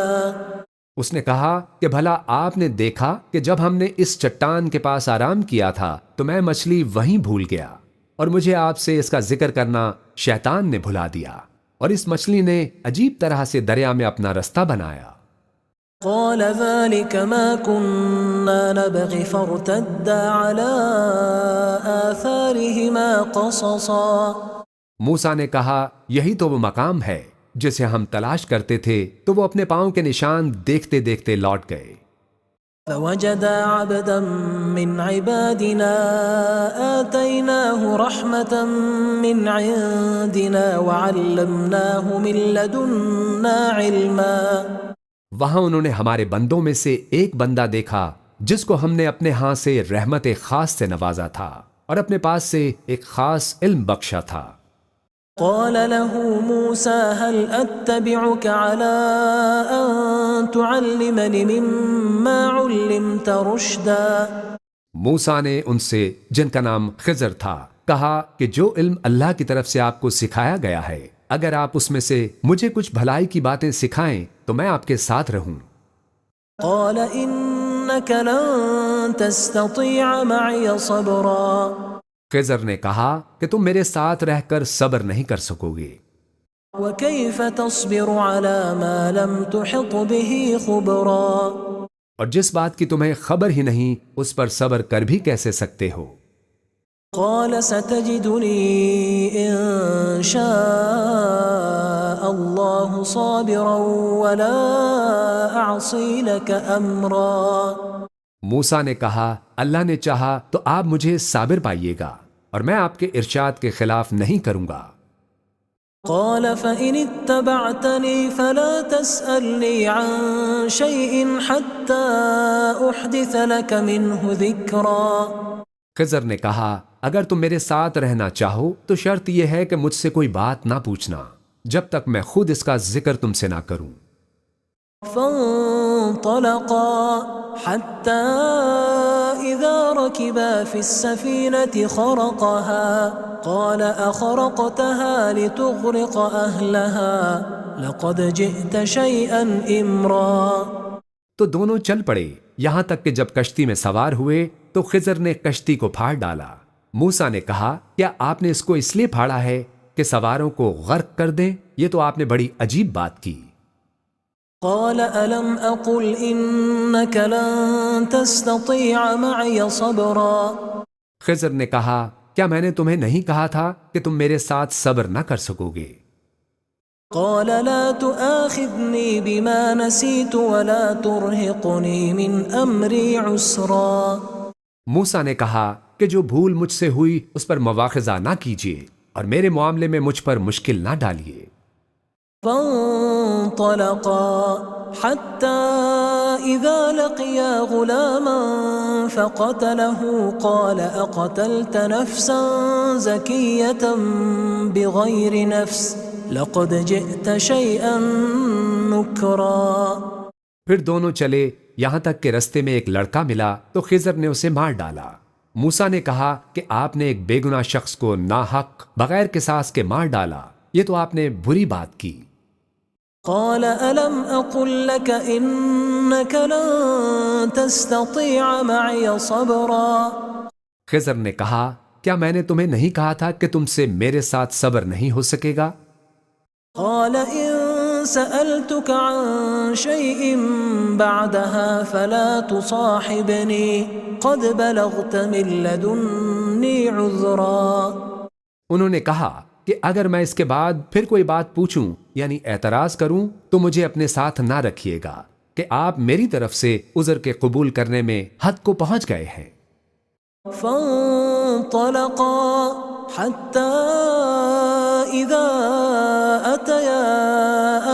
اس نے کہا کہ بھلا آپ نے دیکھا کہ جب ہم نے اس چٹان کے پاس آرام کیا تھا تو میں مچھلی وہیں بھول گیا، اور مجھے آپ سے اس کا ذکر کرنا شیطان نے بھلا دیا، اور اس مچھلی نے عجیب طرح سے دریا میں اپنا رستہ بنایا۔ قال ذلك ما كنا نبغي فارتدا على آثارهما قصصا۔ موسیٰ نے کہا یہی تو وہ مقام ہے جسے ہم تلاش کرتے تھے، تو وہ اپنے پاؤں کے نشان دیکھتے دیکھتے لوٹ گئے۔ فوجدا عبدا من عبادنا آتيناه رحمة من عندنا وعلمناه من لدنا علما۔ وہاں انہوں نے ہمارے بندوں میں سے ایک بندہ دیکھا جس کو ہم نے اپنے ہاں سے رحمت خاص سے نوازا تھا، اور اپنے پاس سے ایک خاص علم بخشا تھا۔ قال له موسى هل أتبعك على أن تعلمني مما علمت رشدا۔ موسیٰ نے ان سے، جن کا نام خضر تھا، کہا کہ جو علم اللہ کی طرف سے آپ کو سکھایا گیا ہے، اگر آپ اس میں سے مجھے کچھ بھلائی کی باتیں سکھائیں تو میں آپ کے ساتھ رہوں۔ قال إنك لن تستطيع معي صبرا۔ خضر نے کہا کہ تم میرے ساتھ رہ کر صبر نہیں کر سکو گے، وكيف تصبر على ما لم تحط به خبرا اور جس بات کی تمہیں خبر ہی نہیں اس پر صبر کر بھی کیسے سکتے ہو؟ قال ستجدني إن شاء الله صابرا ولا أعصي لك أمرا موسیٰ نے کہا اللہ نے چاہا تو آپ مجھے صابر پائیے گا اور میں آپ کے ارشاد کے خلاف نہیں کروں گا۔ قال فإن اتبعتني فلا تسألني عن شيء حتى أحدث لك منه ذكرا خضر نے کہا اگر تم میرے ساتھ رہنا چاہو تو شرط یہ ہے کہ مجھ سے کوئی بات نہ پوچھنا جب تک میں خود اس کا ذکر تم سے نہ کروں۔ فانطلقا حتى إذا ركبا في السفينة خرقها قال أخرقتها لتغرق أهلها لقد جئت شيئا إمرا تو دونوں چل پڑے یہاں تک کہ جب کشتی میں سوار ہوئے تو خضر نے کشتی کو پھاڑ ڈالا۔ موسیٰ نے کہا کیا آپ نے اس کو اس لیے پھاڑا ہے کہ سواروں کو غرق کر دیں؟ یہ تو آپ نے بڑی عجیب بات کی۔ قال ألم أقل إنك لن تستطيع معي صبرا خضر نے کہا کیا میں نے تمہیں نہیں کہا تھا کہ تم میرے ساتھ صبر نہ کر سکو گے؟ قال لا تؤاخذني بما نسيت ولا ترهقني من أمري عسرا موسیٰ نے کہا کہ جو بھول مجھ سے ہوئی اس پر مواخذہ نہ کیجیے اور میرے معاملے میں مجھ پر مشکل نہ ڈالیے۔ فانطلقا حتى إذا لقيا غلاما فقتله قال أقتلت نفسا زكية بغير نفس لقد جئت شيئا نكرا پھر دونوں چلے یہاں تک کہ رستے میں ایک لڑکا ملا تو خضر نے اسے مار ڈالا۔ موسیٰ نے کہا کہ آپ نے ایک بے گناہ شخص کو ناحق بغیر قصاص کے مار ڈالا، یہ تو آپ نے بری بات کی۔ قال ألم أقل لك إنك لن تستطيع معي صبرا خضر نے کہا کیا میں نے تمہیں نہیں کہا تھا کہ تم سے میرے ساتھ صبر نہیں ہو سکے گا؟ قال إن سألتك عن شيء بعدها فلا تصاحبني قد بلغت من لدني عذرا انہوں نے کہا کہ اگر میں اس کے بعد پھر کوئی بات پوچھوں یعنی اعتراض کروں تو مجھے اپنے ساتھ نہ رکھیے گا کہ آپ میری طرف سے عذر کے قبول کرنے میں حد کو پہنچ گئے ہیں۔ فانطلقا حتى إذا أتيا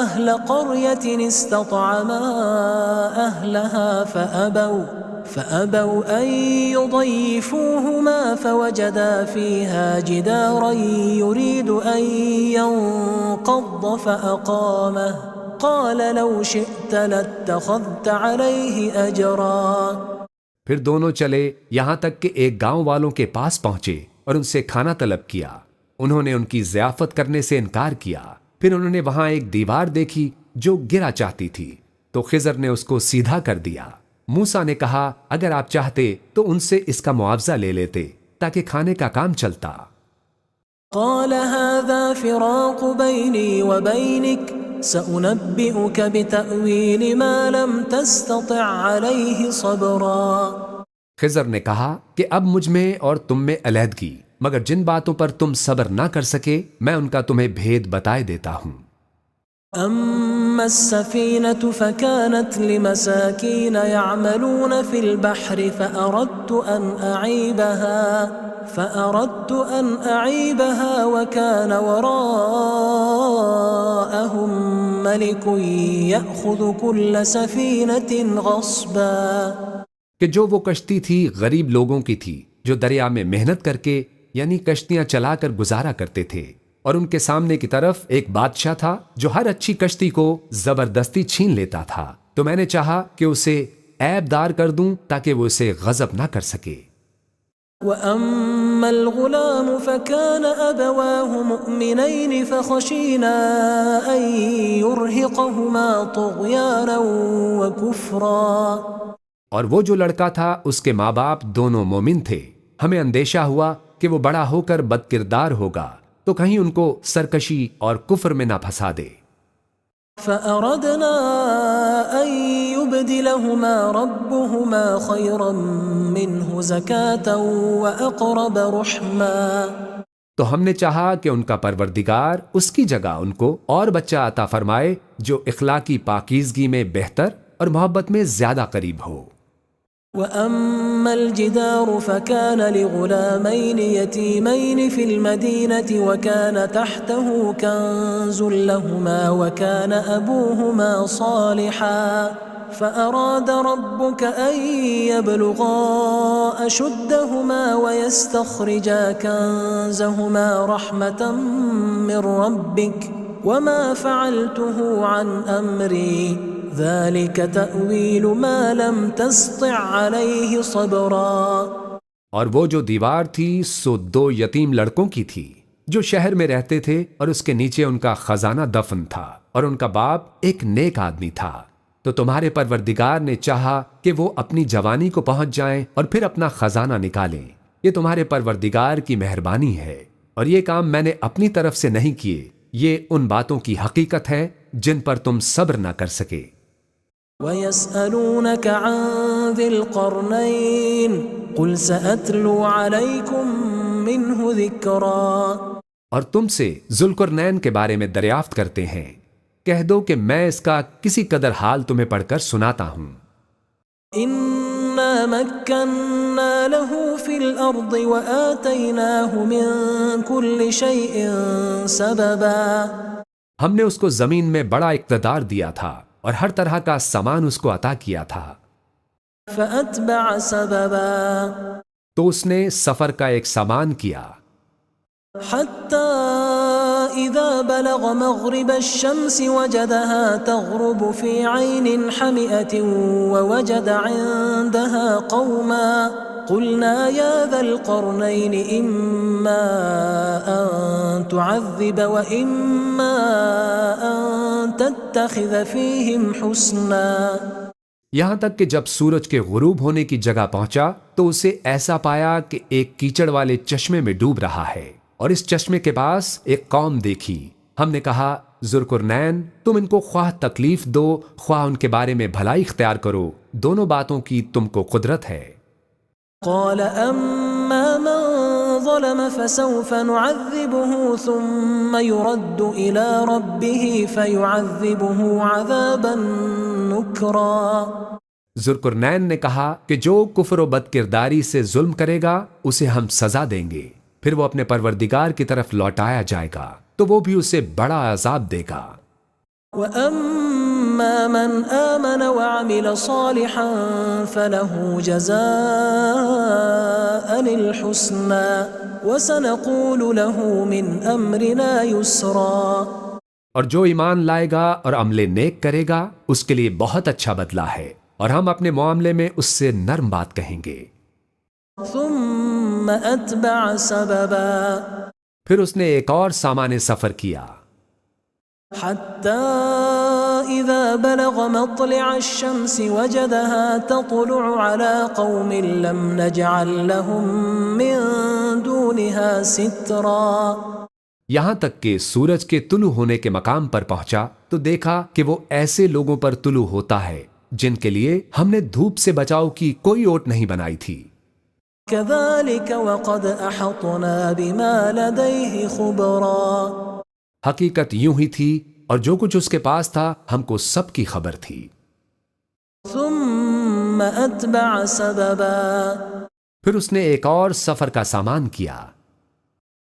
أهل قرية استطعما أهلها فأبوا أن يضيفوهما فوجدا فيها جدارا يريد أن ينقض فأقامه قال لو شئت لاتخذت عليه أجرا پھر دونوں چلے یہاں تک کہ ایک گاؤں والوں کے پاس پہنچے اور ان سے کھانا طلب کیا۔ انہوں نے ان کی ضیافت کرنے سے انکار کیا۔ پھر انہوں نے وہاں ایک دیوار دیکھی جو گرا چاہتی تھی تو خضر نے اس کو سیدھا کر دیا۔ موسیٰ نے کہا اگر آپ چاہتے تو ان سے اس کا معاوضہ لے لیتے تاکہ کھانے کا کام چلتا۔ قال هذا فراق بيني وبينك سأنبئك بتأويل ما لم تستطع عليه صبرا خضر نے کہا کہ اب مجھ میں اور تم میں علیحدگی، مگر جن باتوں پر تم صبر نہ کر سکے میں ان کا تمہیں بھید بتائے دیتا ہوں۔ أما السفينة فكانت لمساكين يعملون في البحر فأردت أن أعيبها وكان وراءهم ملك يأخذ كل سفينة غصبا کہ جو وہ کشتی تھی غریب لوگوں کی تھی جو دریا میں محنت کر کے یعنی کشتیاں چلا کر گزارا کرتے تھے، اور ان کے سامنے کی طرف ایک بادشاہ تھا جو ہر اچھی کشتی کو زبردستی چھین لیتا تھا، تو میں نے چاہا کہ اسے عیب دار کر دوں تاکہ وہ اسے غضب نہ کر سکے۔ وَأَمَّا الْغُلَامُ فَكَانَ أَبَوَاهُ مُؤْمِنَيْنِ فَخَشِينَا أَن يُرْهِقَهُمَا طُغْيَانًا وَكُفْرًا اور وہ جو لڑکا تھا اس کے ماں باپ دونوں مومن تھے، ہمیں اندیشہ ہوا کہ وہ بڑا ہو کر بد کردار ہوگا تو کہیں ان کو سرکشی اور کفر میں نہ پھنسا دے۔ فأردنا أن يبدلهما ربهما خيرا منه زكاة وأقرب رحما، تو ہم نے چاہا کہ ان کا پروردگار اس کی جگہ ان کو اور بچہ عطا فرمائے جو اخلاقی پاکیزگی میں بہتر اور محبت میں زیادہ قریب ہو۔ وأما الجدار فكان لغلامين يتيمين في المدينة وكان تحته كنز لهما وكان أبوهما صالحا فأراد ربك أن يبلغا أشدهما ويستخرجا كنزهما رحمة من ربك وما فعلته عن أمري ذلك تأويل ما لم تستطع عليه صبرا۔ اور وہ جو دیوار تھی سو 2 یتیم لڑکوں کی تھی جو شہر میں رہتے تھے، اور اس کے نیچے ان کا خزانہ دفن تھا، اور ان کا باپ ایک نیک آدمی تھا۔ تو تمہارے پروردگار نے چاہا کہ وہ اپنی جوانی کو پہنچ جائیں اور پھر اپنا خزانہ نکالیں۔ یہ تمہارے پروردگار کی مہربانی ہے، اور یہ کام میں نے اپنی طرف سے نہیں کیے، یہ ان باتوں کی حقیقت ہے جن پر تم صبر نہ کر سکے۔ وَيَسْأَلُونَكَ عَنْ ذِي الْقَرْنَيْنِ قُلْ سَأَتْلُو عَلَيْكُمْ مِنْهُ ذِكْرًا، اور تم سے ذوالقرنین کے بارے میں دریافت کرتے ہیں، کہہ دو کہ میں اس کا کسی قدر حال تمہیں پڑھ کر سناتا ہوں۔ إِنَّا مَكَّنَّا لَهُ فِي الْأَرْضِ وَآتَيْنَاهُ مِنْ كُلِّ شَيْءٍ سَبَبًا، ہم نے اس کو زمین میں بڑا اقتدار دیا تھا اور ہر طرح کا سامان اس کو عطا کیا تھا۔ فَأَتْبَعَ سَبَبًا، تو اس نے سفر کا ایک سامان کیا، حَتَّى إِذَا بَلَغَ مَغْرِبَ الشَّمْسِ وَجَدَهَا تَغْرُبُ فِي عَيْنٍ حَمِئَةٍ وَوَجَدَ عِندَهَا قَوْمًا قُلْنَا يَا ذَا الْقَرْنَيْنِ إِمَّا أَن تُعَذِّبَ وَإِمَّا أَن تَتَّخِذَ فِيهِمْ حُسْنًا، یہاں تک کہ جب سورج کے غروب ہونے کی جگہ پہنچا تو اسے ایسا پایا کہ ایک کیچڑ والے چشمے میں ڈوب رہا ہے، اور اس چشمے کے پاس ایک قوم دیکھی۔ ہم نے کہا ذوالقرنین تم ان کو خواہ تکلیف دو خواہ ان کے بارے میں بھلائی اختیار کرو، دونوں باتوں کی تم کو قدرت ہے۔ قال أما من ظلم فسوف نعذبه ثم يرد إلى ربه فيعذبه عذابا نكرا، ذوالقرنین نے کہا کہ جو کفر و بد کرداری سے ظلم کرے گا اسے ہم سزا دیں گے، پھر وہ اپنے پروردگار کی طرف لوٹایا جائے گا تو وہ بھی اسے بڑا عذاب دے گا۔ وَأَمَّا مَنْ آمَنَ وَعَمِلَ صَالِحًا فَلَهُ جَزَاءً الْحُسْنَى وَسَنَقُولُ لَهُ مِنْ أَمْرِنَا يُسْرًا، اور جو ایمان لائے گا اور عمل نیک کرے گا اس کے لیے بہت اچھا بدلہ ہے، اور ہم اپنے معاملے میں اس سے نرم بات کہیں گے۔ ثُمَّ أَتْبَعَ سَبَبًا، پھر اس نے ایک اور سامان سفر کیا، حَتَّى إِذَا بَلَغَ مَطْلِعَ الشَّمْسِ وَجَدَهَا تَطْلُعُ عَلَى قَوْمٍ لَمْ نَجْعَلْ لَهُم مِّن دُونِهَا سِتْرًا، یہاں تک کہ سورج کے طلوع ہونے کے مقام پر پہنچا تو دیکھا کہ وہ ایسے لوگوں پر طلوع ہوتا ہے جن کے لیے ہم نے دھوپ سے بچاؤ کی کوئی اوٹ نہیں بنائی تھی۔ كَذَلِكَ وَقَدْ أَحَطْنَا بِمَا لَدَيْهِ خُبْرًا، حقیقت یوں ہی تھی اور جو کچھ اس کے پاس تھا ہم کو سب کی خبر تھی۔ ثُمَّ أَتْبَعَ سَبَبًا، پھر اس نے ایک اور سفر کا سامان کیا،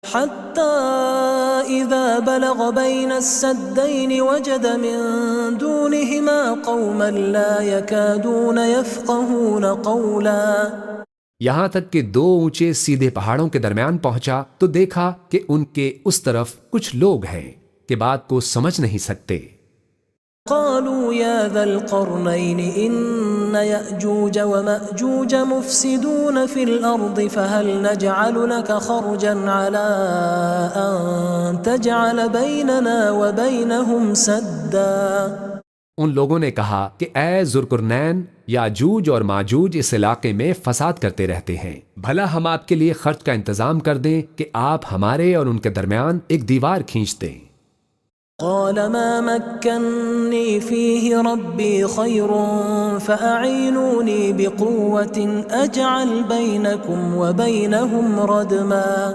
حَتَّى إِذَا بَلَغَ بَيْنَ السَّدَّيْنِ وَجَدَ مِن دُونِهِمَا قَوْمًا لَا يَكَادُونَ يَفْقَهُونَ قَوْلًا، یہاں تک کہ 2 اونچے سیدھے پہاڑوں کے درمیان پہنچا تو دیکھا کہ ان کے اس طرف کچھ لوگ ہیں کہ بات کو سمجھ نہیں سکتے۔ قالوا يا ذا القرنين إن يأجوج ومأجوج مفسدون في الأرض فهل نجعل لك خرجا على أن تجعل بيننا وبينهم سدا، ان لوگوں نے کہا کہ اے ذوالقرنین، یاجوج اور ماجوج اس علاقے میں فساد کرتے رہتے ہیں، بھلا ہم آپ کے لیے خرچ کا انتظام کر دیں کہ آپ ہمارے اور ان کے درمیان ایک دیوار کھینچ دیں۔ قال ما مكنني فيه ربي خير فأعينوني بقوة أجعل بينكم وبينهم ردما۔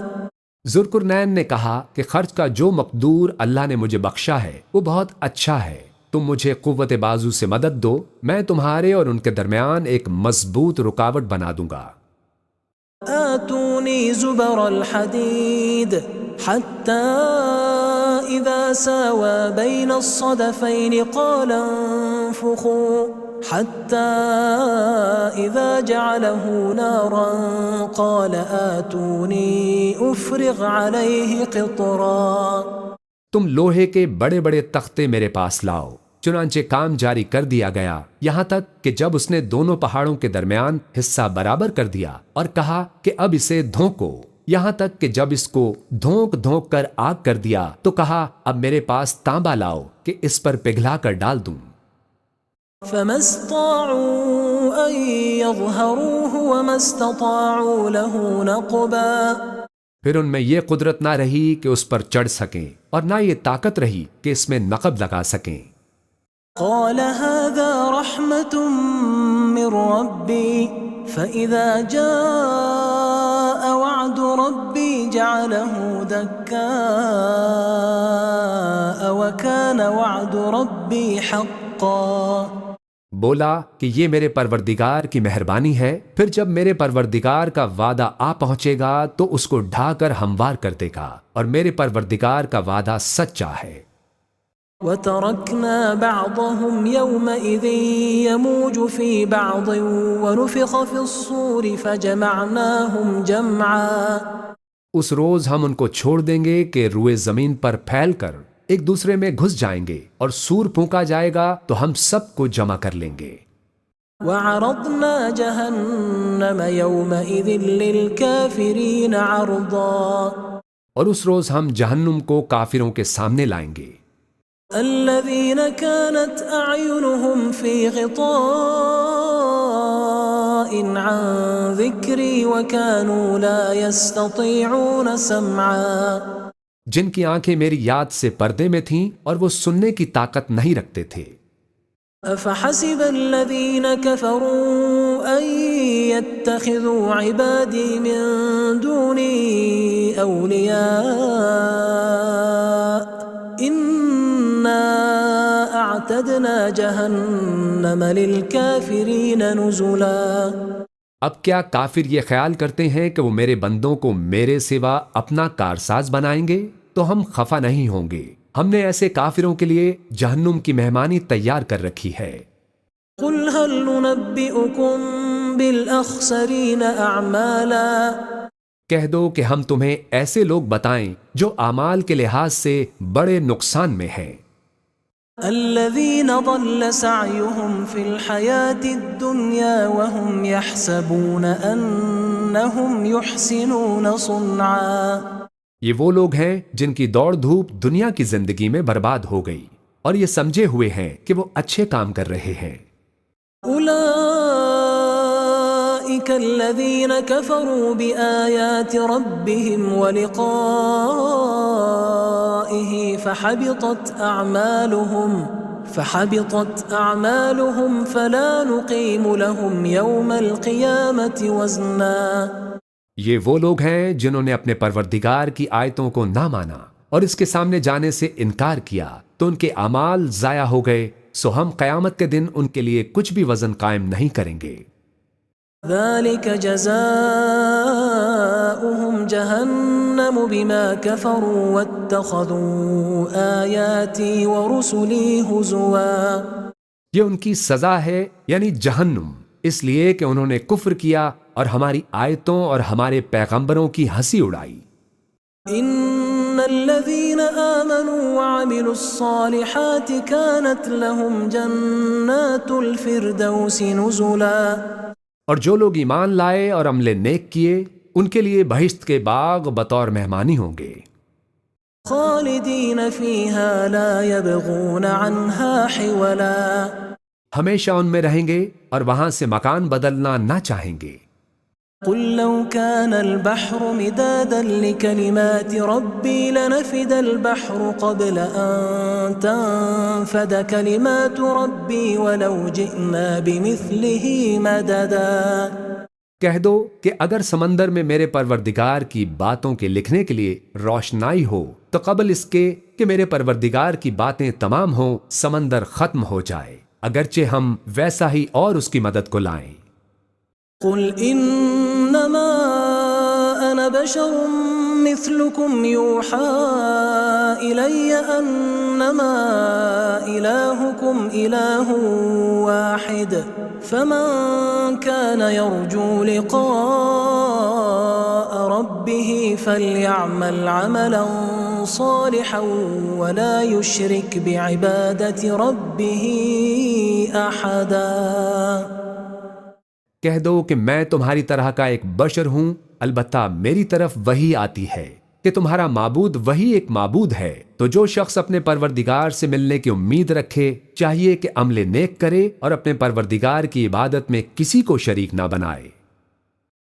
ذوالقرنین نے کہا کہ خرچ کا جو مقدور اللہ نے مجھے بخشا ہے وہ بہت اچھا ہے، تم مجھے قوت بازو سے مدد دو، میں تمہارے اور ان کے درمیان ایک مضبوط رکاوٹ بنا دوں گا۔ آتوني زبر الحديد حتى إذا ساوى بين الصدفين قال انفخوا حتى إذا جعله نارا قال آتوني أفرغ عليه قطرا۔ تم لوہے کے بڑے بڑے تختے میرے پاس لاؤ۔ چنانچہ کام جاری کر دیا گیا، یہاں تک کہ جب اس نے دونوں پہاڑوں کے درمیان حصہ برابر کر دیا اور کہا کہ اب اسے دھونکو، یہاں تک کہ جب اس کو دھونک دھونک کر آگ کر دیا تو کہا اب میرے پاس تانبا لاؤ کہ اس پر پگھلا کر ڈال دوں۔ فما استطاعوا أن يظهروه وما استطاعوا له نقبا۔ پھر ان میں یہ قدرت نہ رہی کہ اس پر چڑھ سکیں اور نہ یہ طاقت رہی کہ اس میں نقب لگا سکیں۔ قال هذا رحمة من ربي فإذا جاء وعد ربي جعله دكاء وكان وعد ربي حقا۔ بولا کہ یہ میرے پروردگار کی مہربانی ہے، پھر جب میرے پروردگار کا وعدہ آ پہنچے گا تو اس کو ڈھا کر ہموار کر دے گا، اور میرے پروردگار کا وعدہ سچا ہے۔ وَتَرَكْنَا بَعْضَهُمْ يَوْمَئِذٍ يَمُوجُ فِي بَعْضٍ وَنُفِخَ فِي الصُّورِ فَجَمَعْنَاهُمْ جَمْعًا۔ اس روز ہم ان کو چھوڑ دیں گے کہ روئے زمین پر پھیل کر ایک دوسرے میں گھس جائیں گے، اور سور پھونکا جائے گا تو ہم سب کو جمع کر لیں گے۔ وَعَرَضْنَا جَهَنَّمَ يَوْمَئِذٍ لِلْكَافِرِينَ عَرْضًا۔ اور اس روز ہم جہنم کو کافروں کے سامنے لائیں گے۔ الذين كانت أعينهم في غطاء عن ذكري وكانوا لا يستطيعون سمعا۔ جن کی آنکھیں میری یاد سے پردے میں تھیں اور وہ سننے کی طاقت نہیں رکھتے تھے۔ أفحسب الذين كفروا أن يتخذوا عبادي من دوني أولياء إنا أعتدنا جهنم للكافرين نزلا۔ اب کیا کافر یہ خیال کرتے ہیں کہ وہ میرے بندوں کو میرے سوا اپنا کارساز بنائیں گے؟ تو ہم خفا نہیں ہوں گے، ہم نے ایسے کافروں کے لیے جہنم کی مہمانی تیار کر رکھی ہے۔ قل هل ننبئكم بالأخسرين أعمالا۔ کہہ دو کہ ہم تمہیں ایسے لوگ بتائیں جو اعمال کے لحاظ سے بڑے نقصان میں ہیں۔ الذين ضل سعيهم في الحياة الدنيا وهم يحسبون أنهم يحسنون صنعا۔ یہ وہ لوگ ہیں جن کی دوڑ دھوپ دنیا کی زندگی میں برباد ہو گئی اور یہ سمجھے ہوئے ہیں کہ وہ اچھے کام کر رہے ہیں۔ أولئك الذين كفروا بآيات ربهم ولقائه فحبطت أعمالهم فلا نقيم لهم يوم القيامة وزنا۔ یہ وہ لوگ ہیں جنہوں نے اپنے پروردگار کی آیتوں کو نہ مانا اور اس کے سامنے جانے سے انکار کیا تو ان کے اعمال ضائع ہو گئے، سو ہم قیامت کے دن ان کے لیے کچھ بھی وزن قائم نہیں کریں گے۔ ذلك جزاؤهم جهنم بما كفروا واتخذوا آياتي ورسلي هزوا۔ یہ ان کی سزا ہے، یعنی جہنم، اس لیے کہ انہوں نے کفر کیا اور ہماری آیتوں اور ہمارے پیغمبروں کی ہنسی اڑائی۔ ان الذين آمنوا وعملوا الصالحات كانت لهم جنات الفردوس نزلا۔ اور جو لوگ ایمان لائے اور عمل نیک کیے ان کے لیے بہشت کے باغ بطور مہمانی ہوں گے۔ خالدين فيها لا يبغون عنها حولا ہمیشہ ان میں رہیں گے اور وہاں سے مکان بدلنا نہ چاہیں گے۔ قل لو كان البحر مدادا لكلمات ربي لنفد البحر قبل أن تنفد كلمات ربي ولو جئنا بمثله مددا۔ کہہ دو کہ اگر سمندر میں میرے پروردگار کی باتوں کے لکھنے کے لیے روشنائی ہو تو قبل اس کے کہ میرے پروردگار کی باتیں تمام ہوں سمندر ختم ہو جائے، اگرچہ ہم ویسا ہی اور اس کی مدد کو لائیں۔ قل انما انا بشر مثلكم يوحى الي انما الهكم اله واحد فمن كان يرجو لقاء ربه فليعمل عملا صالحا ولا يشرك بعبادة ربه احدا۔ کہہ دو کہ میں تمہاری طرح کا ایک بشر ہوں، البتہ میری طرف وہی آتی ہے کہ تمہارا معبود وہی ایک معبود ہے، تو جو شخص اپنے پروردگار سے ملنے کی امید رکھے چاہیے کہ عمل نیک کرے اور اپنے پروردگار کی عبادت میں کسی کو شریک نہ بنائے۔